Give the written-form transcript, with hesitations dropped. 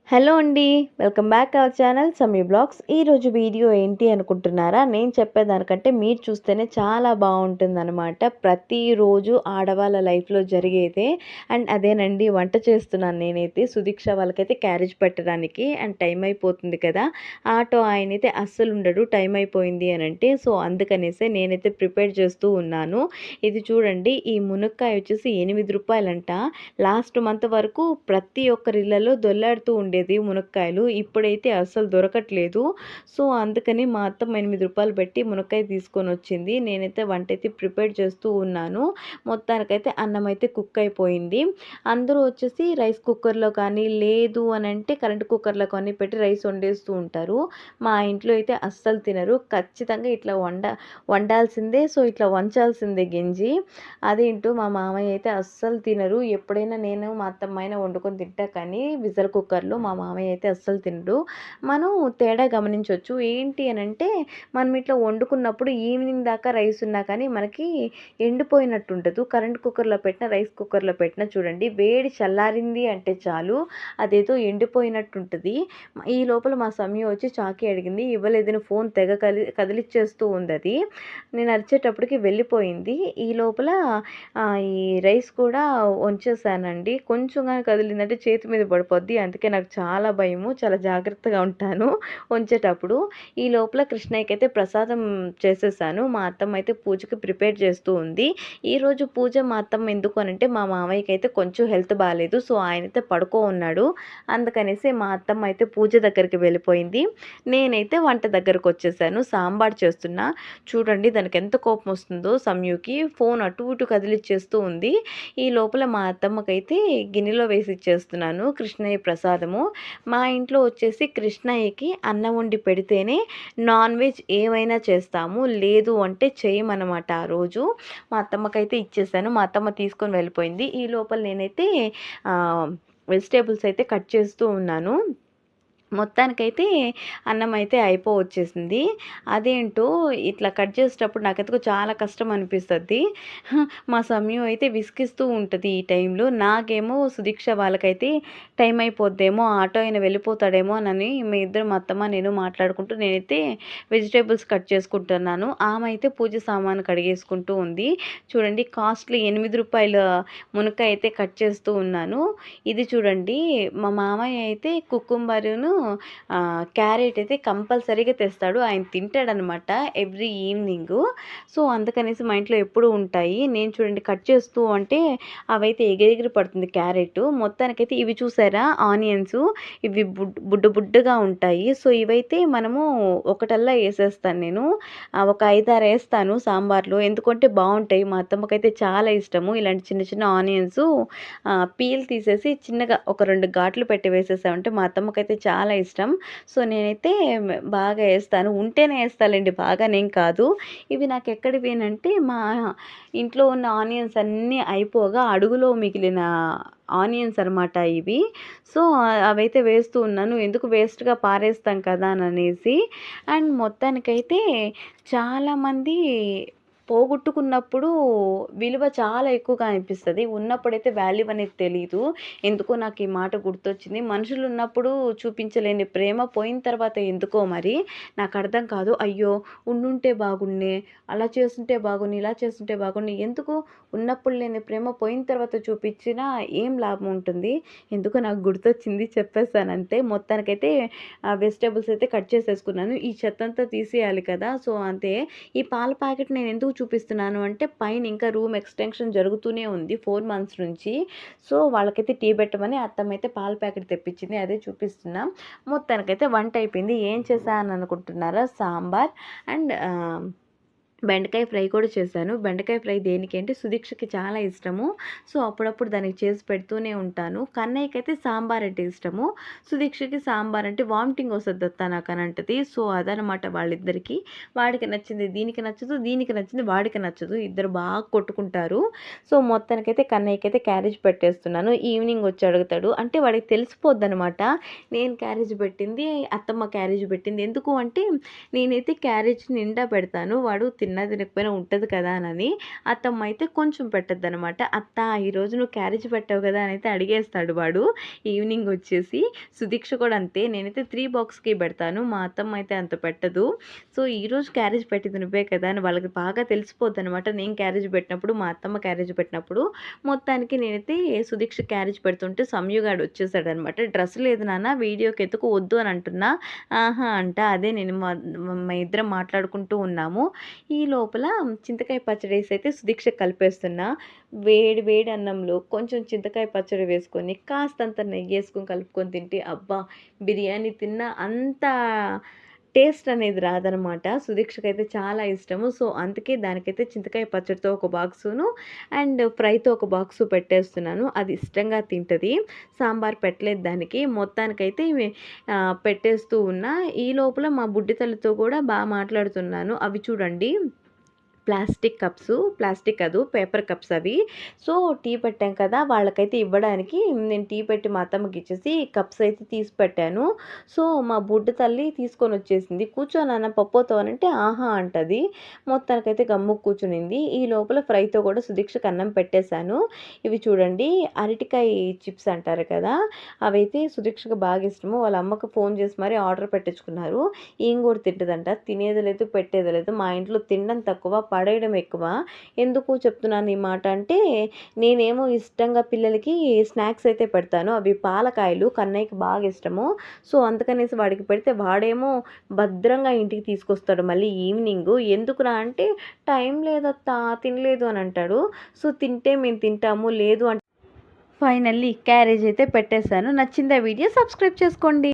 Hello అండి. Welcome back our channel Sami blogs. ఈరోజు video ఏంటి అనుకుంటున్నారా? నేను చెప్పేదానికంటే మీరు చూస్తేనే చాలా బావుంటుందనమాట. ప్రతిరోజు ఆడవాళ్ళ లైఫ్‌లో జరిగేదే. అండ్ అదేనండి వంట చేస్తున్నాను నేనైతే. సుదీక్ష వాళ్ళకైతే క్యారేజ్ పెట్టడానికి. అండ్ టైం అయిపోతుంది కదా! ఆటో ఆయనైతే అస్సలుండడు టైం అయిపోయింది అనంటే. సో, అందుకనేసే నేనైతే ప్రిపేర్ చేస్తూ ఉన్నాను. ఇది చూడండి, ఈ మునక్కాయ వచ్చేసి రూ. 8 లాస్ట్ మంత్ వరకు ప్రతి ఒక్కరి ఇళ్లలో దొర్లాడుతూ ఉండేది మునక్కాయలు. ఇప్పుడైతే అస్సలు దొరకట్లేదు. సో, అందుకని మా అత్తమ్మ రూ. 8 పెట్టి మునక్కాయ తీసుకొనొచ్చింది. నేనైతే వంటైతే ప్రిపేర్ చేస్తూ ఉన్నాను. మొత్తానికైతే అన్నం అయితే కుక్ అయిపోయింది. అందరూ వచ్చేసి రైస్ కుక్కర్‌లో కానీ, లేదు అనంటే కరెంట్ కుక్కర్‌లో కానీ పెట్టి రైస్ వండేస్తూ ఉంటారు. మా ఇంట్లో అయితే అస్సలు తినరు. ఖచ్చితంగా ఇట్లా వండాల్సిందే. సో, ఇట్లా వంచాల్సిందే గెంజి. అదేంటో మా మామయ్య అయితే అస్సలు తినరు. ఎప్పుడైనా నేను మా అత్తమ్మ వండుకొని తింటా కానీ విజిల్ కుక్కర్‌లో మా మామయ్య అయితే అస్సలు తినడు. మనం తేడా గమనించొచ్చు. ఏంటి అనంటే మనం ఇట్లా వండుకున్నప్పుడు ఈవినింగ్ దాకా రైస్ ఉన్నా కానీ మనకి ఎండిపోయినట్టు ఉండదు. కరెంట్ కుక్కర్‌లో పెట్టిన, రైస్ కుక్కర్‌లో పెట్టినా చూడండి, వేడి చల్లారింది అంటే చాలు అదేదో ఎండిపోయినట్టు ఉంటది. ఈ లోపల మా సమయ వచ్చి చాకి అడిగింది. ఇవ్వలేదని ఫోన్ తెగ కదిలిచ్చేస్తూ ఉందది. నేను అరిచేటప్పటికి వెళ్ళిపోయింది. ఈ లోపల ఈ రైస్ కూడా వంచేసానండి. కొంచెం గాని కదిలిందంటే చేతి మీద పడిపోద్ది. అందుకే నాకు చాలా భయము. చాలా జాగ్రత్తగా ఉంటాను వంచేటప్పుడు. ఈ లోపల కృష్ణయ్యకైతే ప్రసాదం చేసేసాను. మా అత్తమ్మ అయితే పూజకి ప్రిపేర్ చేస్తూ ఉంది. ఈరోజు పూజ మా అత్తమ్మ ఎందుకు అనంటే మా మామయ్యకైతే కొంచెం హెల్త్ బాలేదు. సో, ఆయనైతే పడుకో ఉన్నాడు. అందుకనేసి మా అత్తమ్మ అయితే పూజ దగ్గరికి వెళ్ళిపోయింది. నేనైతే వంట దగ్గరకొచ్చేసాను. సాంబార్ చేస్తున్నా. చూడండి దానికి ఎంత కోపం వస్తుందో సంయుకి. ఫోన్ అటు ఇటు కదిలిచ్చేస్తూ ఉంది. ఈ లోపల మా అత్తమ్మకైతే గిన్నెలో వేసి ఇచ్చేస్తున్నాను కృష్ణయ్య ప్రసాదము. మా ఇంట్లో వచ్చేసి కృష్ణయ్యకి అన్నం వండి పెడితేనే నాన్ వెజ్ ఏమైనా చేస్తాము. లేదు అంటే చేయమనమాట ఆ రోజు. మా అత్తమ్మకైతే ఇచ్చేసాను. మా అత్తమ్మ తీసుకొని వెళ్ళిపోయింది. ఈ లోపల నేనైతే వెజిటేబుల్స్ అయితే కట్ చేస్తూ ఉన్నాను. మొత్తానికైతే అన్నం అయితే వచ్చేసింది. అదేంటో ఇట్లా కట్ చేసేటప్పుడు నాకెందుకో చాలా కష్టం అనిపిస్తది. మా సమయం అయితే విసిగిస్తూ ఉంటది ఈ టైంలో. నాకేమో సుదీక్ష వాళ్ళకైతే టైం అయిపోద్దేమో, ఆటో అయినా వెళ్ళిపోతాడేమో అని మీ ఇద్దరు మా అత్తమ్మ నేను మాట్లాడుకుంటూ నేనైతే వెజిటేబుల్స్ కట్ చేసుకుంటున్నాను. ఆమె అయితే పూజ సామాను కడిగేసుకుంటూ ఉంది. చూడండి, కాస్ట్‌లీ రూ. 8 మునక్కాయ అయితే కట్ చేస్తూ ఉన్నాను. ఇది చూడండి, మా మామయ్య అయితే కుకుంబరును క్యారెట్ అయితే కంపల్సరీగా తెస్తాడు. ఆయన తింటాడనమాట ఎవ్రీ ఈవినింగు. సో, అందుకనేసి మా ఇంట్లో ఎప్పుడూ ఉంటాయి. నేను చూడండి కట్ చేస్తూ అంటే అవైతే ఎగిరెగిరి పడుతుంది క్యారెట్. మొత్తానికైతే ఇవి చూసారా ఆనియన్స్, ఇవి బుడ్డగా ఉంటాయి. సో, ఇవైతే మనము ఒకటల్లా ఏసేస్తాను నేను. ఒక 5, 6 ఏస్తాను సాంబార్లో. ఎందుకంటే బావుంటాయి. మా అత్తమ్మకైతే చాలా ఇష్టము ఇలాంటి చిన్న చిన్న ఆనియన్స్. పీల్ తీసేసి చిన్నగా ఒక 2 ఘాట్లు పెట్టి వేసేసామంటే మా అత్తమ్మకైతే చాలా ఇష్టం. సో, నేనైతే బాగా ఏస్తాను. ఉంటేనే ఏస్తాలేండి, బాగానేం కాదు. ఇవి నాకెక్కడివేనంటే మా ఇంట్లో ఉన్న ఆనియన్స్ అన్నీ అయిపోగా అడుగులో మిగిలిన ఆనియన్స్ అనమాట ఇవి. సో, అవైతే వేస్తూ ఉన్నాను. ఎందుకు వేస్ట్‌గా పారేస్తాం కదా అననేసి. అండ్ మొత్తానికైతే చాలామంది పోగొట్టుకున్నప్పుడు విలువ చాలా ఎక్కువగా అనిపిస్తది. ఉన్నప్పుడైతే వాల్యూ అనేది తెలీదు. ఎందుకో నాకు ఈ మాట గుర్తొచ్చింది. మనుషులున్నప్పుడు చూపించలేని ప్రేమ పోయిన తర్వాత ఎందుకో మరి నాకర్థం కాదు. అయ్యో! ఉండుంటే బాగున్నే, అలా చేసుంటే బాగున్ను, ఇలా చేసుంటే బాగున్ను. ఎందుకు ఉన్నప్పుడు లేని ప్రేమ పోయిన తర్వాత చూపించినా ఏం లాభం ఉంటుంది? ఎందుకో నాకు గుర్తొచ్చింది, చెప్పేసానంతే. మొత్తానికైతే వెజిటబుల్స్ అయితే కట్ చేసేసుకున్నాను. ఈ చెత్తంతా తీసేయాలి కదా! సో, అంతే. ఈ పాల ప్యాకెట్ నేను ఎందుకు చూపిస్తున్నాను అంటే పైన ఇంకా రూమ్ ఎక్స్‌టెన్షన్ జరుగుతూనే ఉంది 4 మంత్స్ నుంచి. సో, వాళ్ళకైతే టీ పెట్టమని అత్తమ్మయితే పాల ప్యాకెట్ తెప్పించింది. అదే చూపిస్తున్నా. మొత్తానికైతే వంట అయిపోయింది. ఏం చేశా అని అనుకుంటున్నారా? సాంబార్ అండ్ బెండకాయ ఫ్రై కూడా చేశాను. బెండకాయ ఫ్రై దేనికి అంటే సుదీక్షకి చాలా ఇష్టము. సో, అప్పుడప్పుడు దానికి చేసి పెడుతూనే ఉంటాను. కన్నయ్యకైతే సాంబార్ అంటే ఇష్టము. సుదీక్షకి సాంబార్ అంటే వామిటింగ్ వస్తది అత్త నాకనంటది. సో, అదనమాట వాళ్ళిద్దరికీ. వాడికి నచ్చింది దీనికి నచ్చదు, దీనికి నచ్చింది వాడికి నచ్చదు. ఇద్దరు బాగా కొట్టుకుంటారు. సో, మొత్తానికైతే కన్నయ్యకైతే క్యారేజ్ పెట్టేస్తున్నాను. ఈవినింగ్ వచ్చి అడుగుతాడు. అంటే వాడికి తెలిసిపోద్దనమాట నేను క్యారేజ్ పెట్టింది, అత్తమ్మ క్యారేజ్ పెట్టింది. ఎందుకు అంటే నేనైతే క్యారేజ్ నిండా పెడతాను. వాడు తిన్నా తినకపోయినా ఉంటది కదా అని. అత్తమ్మ అయితే కొంచెం పెట్టద్దనమాట. "అత్త ఈరోజు నువ్వు క్యారేజ్ పెట్టావు కదా" అనైతే అడిగేస్తాడు వాడు. ఈవినింగ్ వచ్చేసి సుదీక్ష కూడా అంతే. నేనైతే 3 బాక్స్‌కి పెడతాను. మా అత్తమ్మ అయితే అంత పెట్టదు. సో, ఈరోజు క్యారేజ్ పెట్టింది నువ్వే కదా అని వాళ్ళకి బాగా తెలిసిపోద్దనమాట. నేను క్యారేజ్ పెట్టినప్పుడు, మా అత్తమ్మ క్యారేజ్ పెట్టినప్పుడు. మొత్తానికి నేనైతే సుదీక్ష క్యారేజ్ పెడుతుంటే సంయుగాడు వచ్చేసాడనమాట. "డ్రెస్ లేదు నాన్న వీడియోకి ఎందుకు వద్దు" అని అంటున్నా. "ఆహా" అంట. అదే నేను మా ఇద్దరం మాట్లాడుకుంటూ ఉన్నాము. ఈ లోపల చింతకాయ పచ్చడేసి అయితే సుదీక్షకి కలిపేస్తున్నా. వేడి వేడి అన్నంలో కొంచెం చింతకాయ పచ్చడి వేసుకొని, కాస్తంత నెయ్యేసుకొని కలుపుకొని తింటే అబ్బా! బిర్యానీ తిన్నా అంత టేస్ట్ అనేది రాదనమాట. సుదీక్షకైతే చాలా ఇష్టము. సో, అందుకే దానికైతే చింతకాయ పచ్చడితో ఒక బాక్సును అండ్ ఫ్రైతో ఒక బాక్సు పెట్టేస్తున్నాను. అది ఇష్టంగా తింటది. సాంబార్ పెట్టలేదు దానికి. మొత్తానికైతే ఇవి పెట్టేస్తూ ఉన్నా. ఈ లోపల మా బుడ్డి తల్లితో కూడా మాట్లాడుతున్నాను. అవి చూడండి ప్లాస్టిక్ కాదు పేపర్ కప్స్ అవి. సో, టీ పెట్టాం కదా! వాళ్ళకైతే ఇవ్వడానికి నేను టీ పెట్టి మా అత్తమ్మకిచ్చేసి కప్స్ అయితే తీసి పెట్టాను. సో, మా బుడ్డ తల్లి తీసుకొనొచ్చేసింది. "కూర్చో నాన్న పప్పుతో" అనంటే ఆహా అంటది. మొత్తానికైతే గమ్మున కూర్చునింది. ఈ లోపల ఫ్రైతో కూడా సుదీక్షకి అన్నం పెట్టేశాను. ఇవి చూడండి అరటికాయ చిప్స్ అంటారు కదా! అవైతే సుదీక్షకి బాగా ఇష్టము. వాళ్ళ అమ్మకి ఫోన్ చేసి మరీ ఆర్డర్ పెట్టించుకున్నారు. ఈమె కూడా తింటదంట. తినేది లేదు, పెట్టేది లేదు. మా ఇంట్లో తినడం తక్కువ, పడేయడం ఎక్కువ. ఎందుకు చెప్తున్నాను ఈ మాట అంటే, నేనేమో ఇష్టంగా పిల్లలకి స్నాక్స్ అయితే పెడతాను. అవి పాలకాయలు కన్నయ్యకి బాగా ఇష్టము. సో, అందుకనేసి వాడికి పెడితే వాడేమో భద్రంగా ఇంటికి తీసుకొస్తాడు మళ్ళీ ఈవినింగు. ఎందుకురా అంటే, "టైం లేదత్తా తినలేదు" అని అంటాడు. సో, తింటే మేము తింటాము, లేదు అంటే ఫైనల్లీ క్యారేజ్ అయితే పెట్టేశాను. నచ్చిందా వీడియో? సబ్స్క్రైబ్ చేసుకోండి.